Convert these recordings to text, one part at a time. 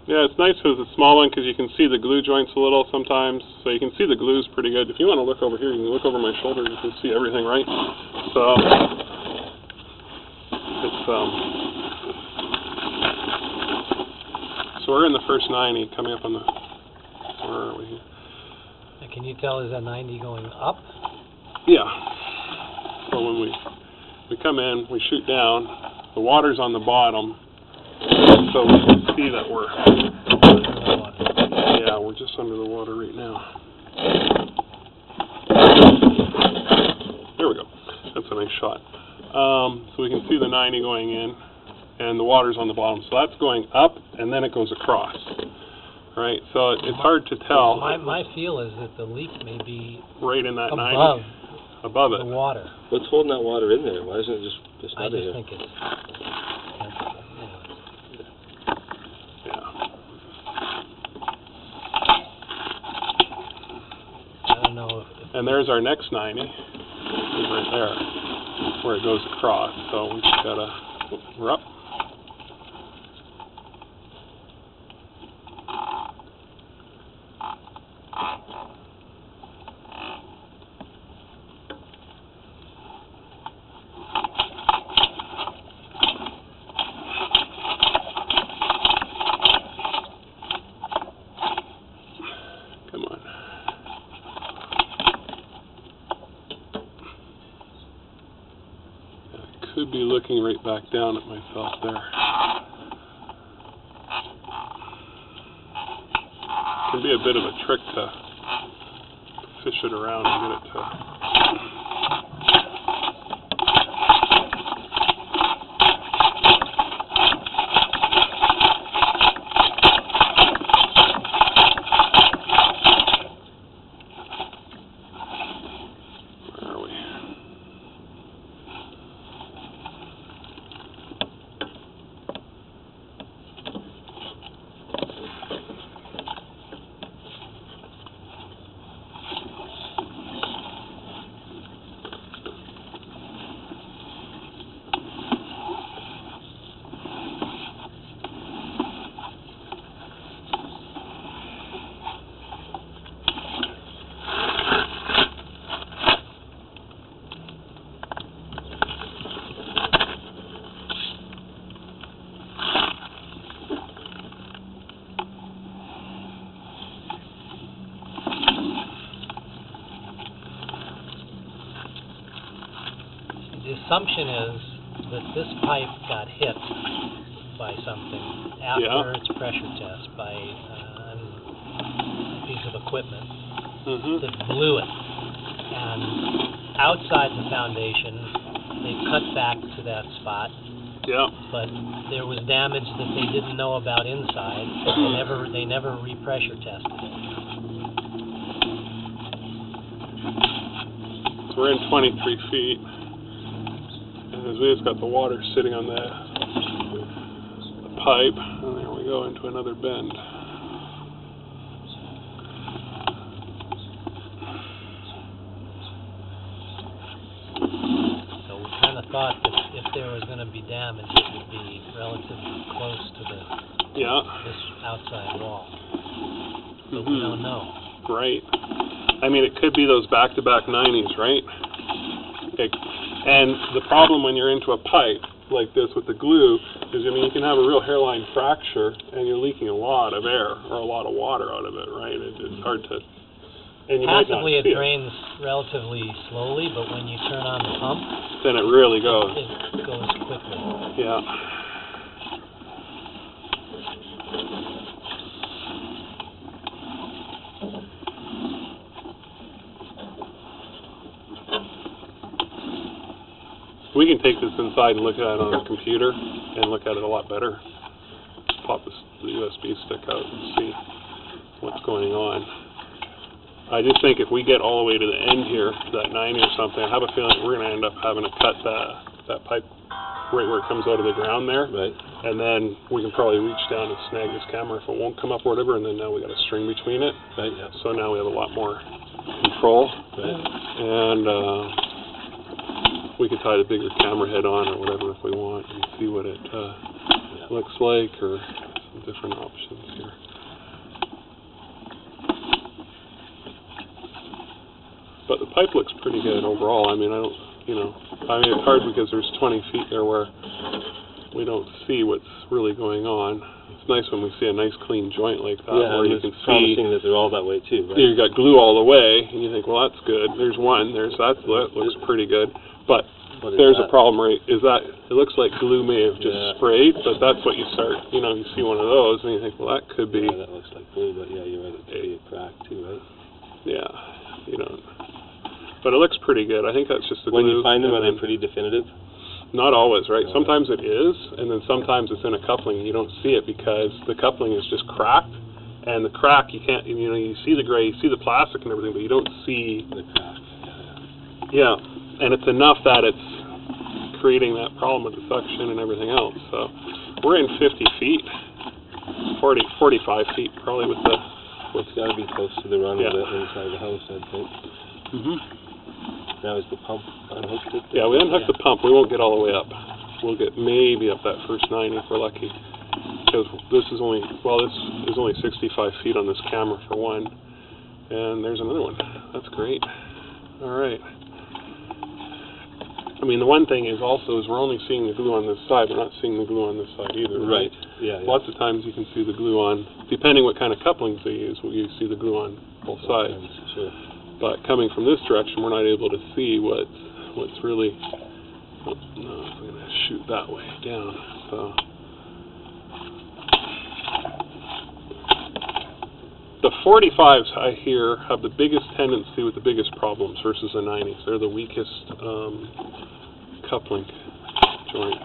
Yeah, it's nice because it's a small one because you can see the glue joints a little sometimes. So you can see the glue's pretty good. If you want to look over here, you can look over my shoulder. You can see everything, right? So it's so we're in the first 90 coming up on the. Where are we? Can you tell, is that 90 going up? Yeah. So when we come in, we shoot down. The water's on the bottom. So we can see that we're just under the water right now. There we go. That's a nice shot. So we can see the 90 going in, and the water's on the bottom. So that's going up, and then it goes across. Right? So it's hard to tell. My feel is that the leak may be right in that above 90. Above it. The water. What's holding that water in there? Why isn't it just I out of just here? think it's... I don't know if and there's our next 90. Right there, where it goes across. So we just gotta... We're up. Come on. I could be looking right back down at myself there. It can be a bit of a trick to fish it around and get it to... The assumption is that this pipe got hit by something after its pressure test by a piece of equipment that blew it. And outside the foundation, they cut back to that spot. Yeah. But there was damage that they didn't know about inside. They never re-pressure tested it. So we're in 23 feet. And we just got the water sitting on the pipe, and there we go into another bend. So we kind of thought that if there was going to be damage, it would be relatively close to this outside wall. But we don't know. Right. I mean, it could be those back-to-back 90s, right? And the problem when you're into a pipe like this with the glue is, I mean, you can have a real hairline fracture and you're leaking a lot of air or a lot of water out of it, right? It's hard to... And you Passively might not see it drains relatively slowly, but when you turn on the pump... Then it really goes. It goes quickly. Yeah. We can take this inside and look at it on a computer and look at it a lot better. Pop the USB stick out and see what's going on. I just think if we get all the way to the end here, that 90 or something, I have a feeling we're going to end up having to cut that pipe right where it comes out of the ground there. Right. And then we can probably reach down and snag this camera if it won't come up or whatever, and then now we got a string between it. Right. Yeah. So now we have a lot more control. Right. And we could tie the bigger camera head on or whatever if we want and see what it looks like. Or some different options here. But the pipe looks pretty good overall. I mean, it's hard because there's 20 feet there where we don't see what's really going on. It's nice when we see a nice clean joint like that, where you can see promising that they're all that way too, right? you got glue all the way, and you think, well, that's good. There's one. That looks pretty good. But there's a problem, right? Is that it looks like glue may have just sprayed, but that's what you start. You see one of those, and you think, well, that could be. Yeah, that looks like glue, but yeah, you're right. It could be a crack too, right? Yeah, But it looks pretty good. I think that's just the glue. When you find them, are they pretty definitive? Not always, right? Sometimes it is, and then sometimes it's in a coupling and you don't see it because the coupling is just cracked, and the crack you can't, you see the gray, you see the plastic and everything, but you don't see the crack. Yeah, and it's enough that it's creating that problem with the suction and everything else. So we're in 50 feet, 45 feet probably with the. It's got to be close to the run of the inside the house, I think. Now is the pump unhooked? Yeah, we unhooked the pump. We won't get all the way up. We'll get maybe up that first 90 if we're lucky. Because this is only 65 feet on this camera for one. And there's another one. That's great. All right. I mean, the one thing is also we're only seeing the glue on this side. We're not seeing the glue on this side either. Right. Yeah. Lots of times you can see the glue on, depending what kind of couplings they use, you see the glue on both sides. Sure. But coming from this direction, we're not able to see what's really. Oh, no, I'm going to shoot that way down. So the 45s I hear have the biggest tendency with the biggest problems versus the 90s. They're the weakest coupling joint.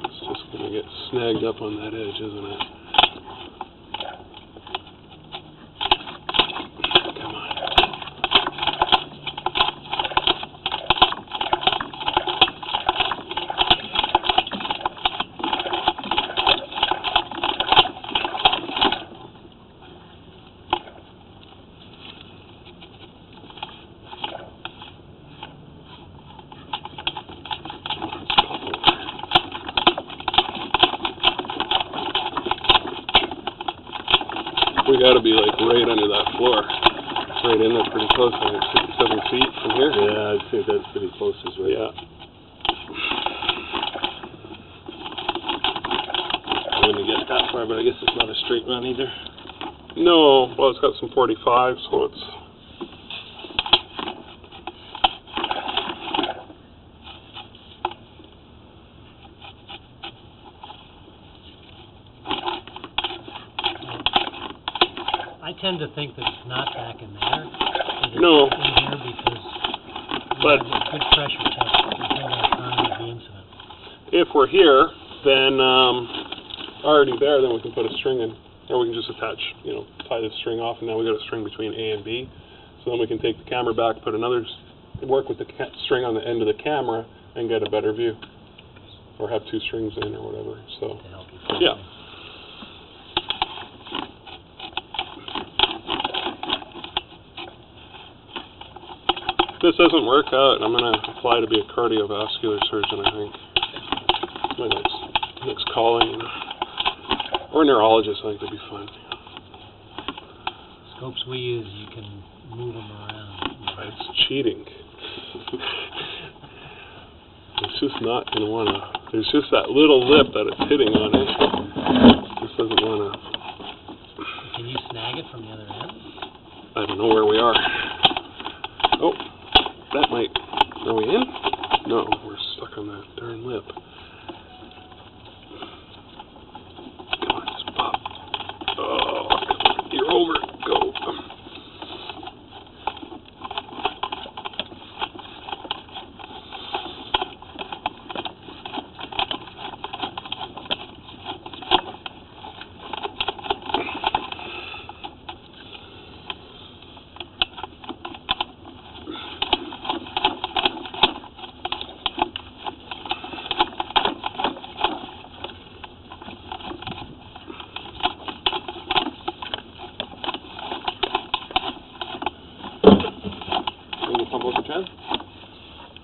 It's just going to get snagged up on that edge, isn't it? We got to be like right under that floor, right in there, pretty close. I think 7 feet from here. Yeah, I'd say that's pretty close as well. Yeah. I wouldn't get that far, but I guess it's not a straight run either. No, well, it's got some 45, so it's. I tend to think that it's not back in there. No. It's in here because we have a good pressure test until that time of the incident. If we're here, then already there, then we can put a string in, or we can just attach, tie this string off, and now we got a string between A and B. So then we can take the camera back, put another, work with the string on the end of the camera, and get a better view, or have 2 strings in, or whatever. So, yeah. If this doesn't work out, I'm going to apply to be a cardiovascular surgeon, I think. My next calling. Or a neurologist, I think would be fun. Scopes we use, you can move them around. It's cheating. It's just not going to want to. There's just that little lip that it's hitting on it. It just doesn't want to. Can you snag it from the other end? I don't know where we are. Oh. That might. Are we in? No, we're stuck on that darn lip. Come on, just pop. Oh, come on. You're over. Go.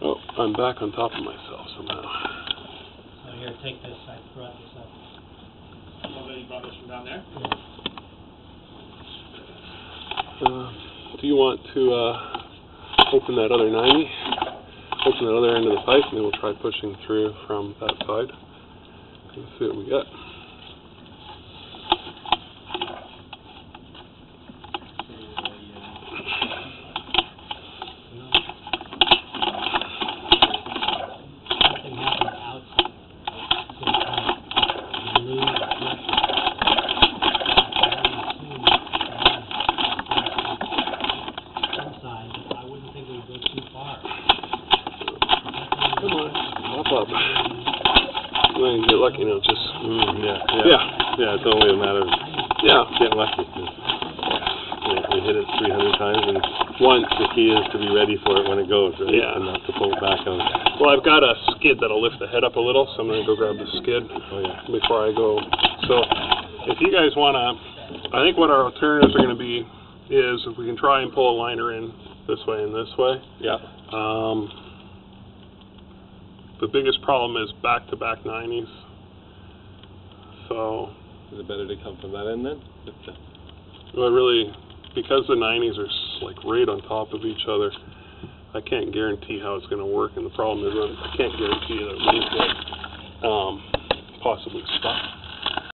Oh, I'm back on top of myself somehow. So here, take this. I brought this up. Somebody brought this from down there? Do you want to open that other 90? Open the other end of the pipe, and then we'll try pushing through from that side. Let's see what we got. Something happened outside. So you lose pressure. Inside, I wouldn't think it would go too far. Come on, hop up. Well, you get lucky, just... Yeah, it's only a matter of getting lucky. We hit it 300 times, and the key is to be ready for it when it goes, right? Yeah. And not to pull it back out. Well, I've got a skid that'll lift the head up a little, so I'm going to go grab the skid before I go. So, if you guys want to... I think what our alternatives are going to be is if we can try and pull a liner in this way and this way. Yeah. The biggest problem is back-to-back 90s. So... Is it better to come from that end then? Well, really, because the 90s are like right on top of each other, I can't guarantee how it's going to work. And the problem is I can't guarantee that it won't get possibly stuck.